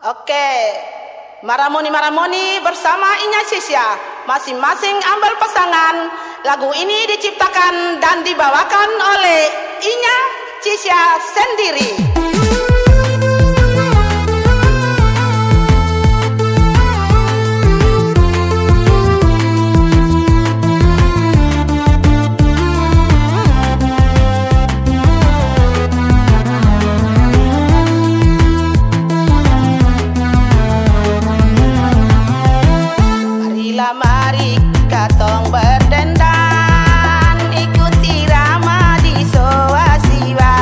Oke, Maramoni bersama Inya Sisya masing-masing ambil pasangan. Lagu ini diciptakan dan dibawakan oleh Inya Sisya sendiri. Mari katong berdendan, ikuti rama di soa-siwa.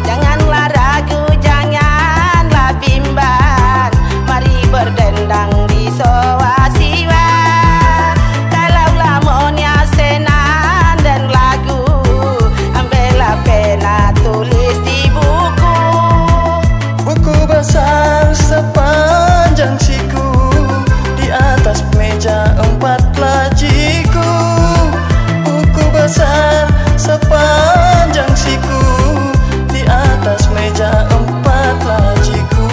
Janganlah ragu, janganlah bimbang, mari berdendang di soa-siwa. Kalaulah maunya senang dan lagu, ambillah pena tulis di buku. Buku besar sepanjang siku, atas meja 4 lajiku. Buku besar sepanjang siku, di atas meja 4 lajiku.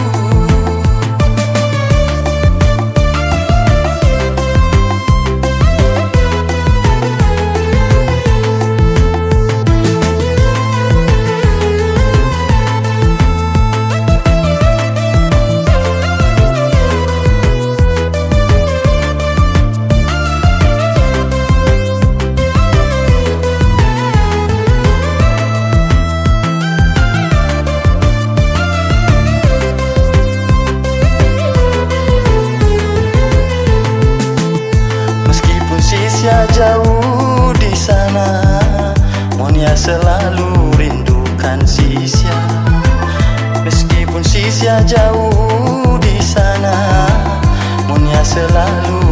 Sisya jauh di sana, Monia selalu rindukan Sisya. Meskipun Sisya jauh di sana, Monia selalu